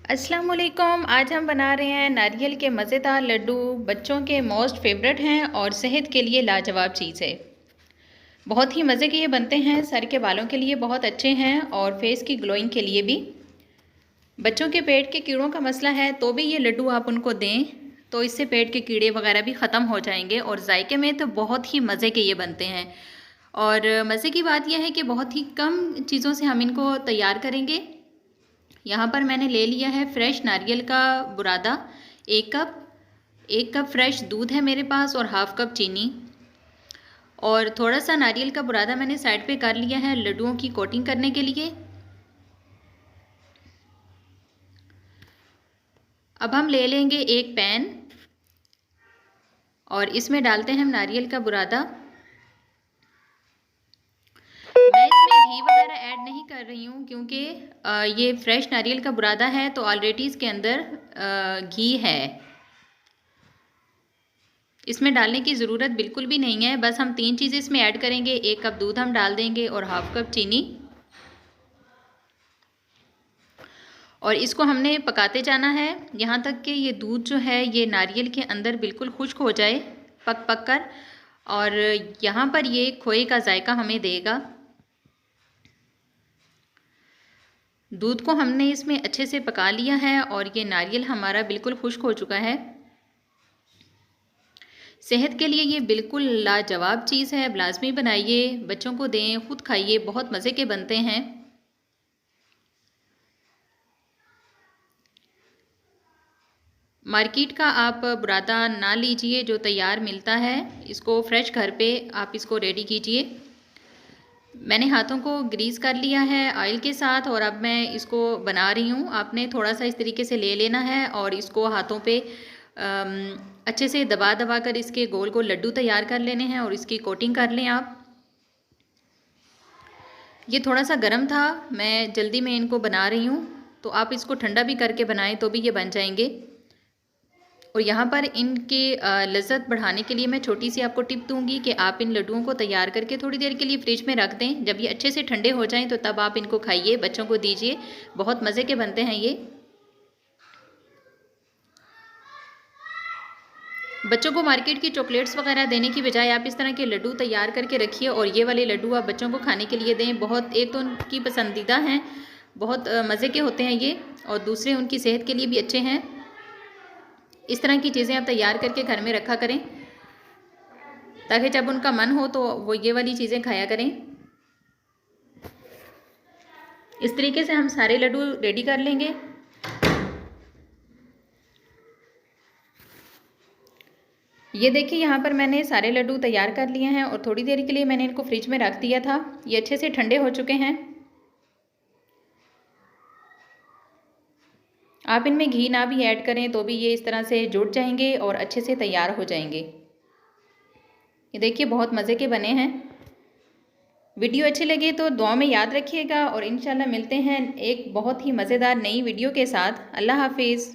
अस्सलाम वालेकुम। आज हम बना रहे हैं नारियल के मज़ेदार लड्डू। बच्चों के मोस्ट फेवरेट हैं और सेहत के लिए लाजवाब चीज़ है। बहुत ही मज़े के ये बनते हैं, सर के बालों के लिए बहुत अच्छे हैं और फेस की ग्लोइंग के लिए भी। बच्चों के पेट के कीड़ों का मसला है तो भी ये लड्डू आप उनको दें तो इससे पेट के कीड़े वगैरह भी ख़त्म हो जाएंगे और जायके में तो बहुत ही मज़े के ये बनते हैं। और मज़े की बात यह है कि बहुत ही कम चीज़ों से हम इनको तैयार करेंगे। यहाँ पर मैंने ले लिया है फ्रेश नारियल का बुरादा 1 कप फ्रेश दूध है मेरे पास और हाफ कप चीनी और थोड़ा सा नारियल का बुरादा मैंने साइड पे कर लिया है लड्डुओं की कोटिंग करने के लिए। अब हम ले लेंगे एक पैन और इसमें डालते हैं हम नारियल का बुरादा। मैं इसमें घी वगैरह ऐड नहीं कर रही हूँ क्योंकि ये फ्रेश नारियल का बुरादा है तो ऑलरेडी इसके अंदर घी है। इसमें डालने की ज़रूरत बिल्कुल भी नहीं है। बस हम 3 चीज़ें इसमें ऐड करेंगे। 1 कप दूध हम डाल देंगे और हाफ कप चीनी और इसको हमने पकाते जाना है यहाँ तक कि ये दूध जो है ये नारियल के अंदर बिल्कुल खुश्क हो जाए पक पक कर। और यहाँ पर ये खोए का जायका हमें देगा। दूध को हमने इसमें अच्छे से पका लिया है और ये नारियल हमारा बिल्कुल खुश्क हो चुका है। सेहत के लिए ये बिल्कुल लाजवाब चीज़ है। लाजमी बनाइए, बच्चों को दें, खुद खाइए, बहुत मज़े के बनते हैं। मार्केट का आप बुरादा ना लीजिए, जो तैयार मिलता है इसको फ्रेश घर पे आप इसको रेडी कीजिए। मैंने हाथों को ग्रीस कर लिया है ऑयल के साथ और अब मैं इसको बना रही हूँ। आपने थोड़ा सा इस तरीके से ले लेना है और इसको हाथों पे अच्छे से दबा दबा कर इसके गोल गोल लड्डू तैयार कर लेने हैं और इसकी कोटिंग कर लें आप। ये थोड़ा सा गर्म था, मैं जल्दी में इनको बना रही हूँ तो आप इसको ठंडा भी करके बनाएं तो भी ये बन जाएंगे। और यहाँ पर इनके लज़्ज़त बढ़ाने के लिए मैं छोटी सी आपको टिप दूंगी कि आप इन लड्डुओं को तैयार करके थोड़ी देर के लिए फ्रिज में रख दें। जब ये अच्छे से ठंडे हो जाएं तो तब आप इनको खाइए, बच्चों को दीजिए। बहुत मज़े के बनते हैं ये। बच्चों को मार्केट की चॉकलेट्स वगैरह देने की बजाय आप इस तरह के लड्डू तैयार करके रखिए और ये वाले लड्डू आप बच्चों को खाने के लिए दें। बहुत, एक तो उनकी पसंदीदा हैं, बहुत मज़े के होते हैं ये, और दूसरे उनकी सेहत के लिए भी अच्छे हैं। इस तरह की चीज़ें आप तैयार करके घर में रखा करें ताकि जब उनका मन हो तो वो ये वाली चीज़ें खाया करें। इस तरीके से हम सारे लड्डू रेडी कर लेंगे। ये देखिए यहाँ पर मैंने सारे लड्डू तैयार कर लिए हैं और थोड़ी देर के लिए मैंने इनको फ्रिज में रख दिया था। ये अच्छे से ठंडे हो चुके हैं। आप इनमें घी ना भी ऐड करें तो भी ये इस तरह से जुड़ जाएंगे और अच्छे से तैयार हो जाएंगे। ये देखिए बहुत मज़े के बने हैं। वीडियो अच्छे लगे तो दुआ में याद रखिएगा और इंशाल्लाह मिलते हैं एक बहुत ही मज़ेदार नई वीडियो के साथ। अल्लाह हाफिज़।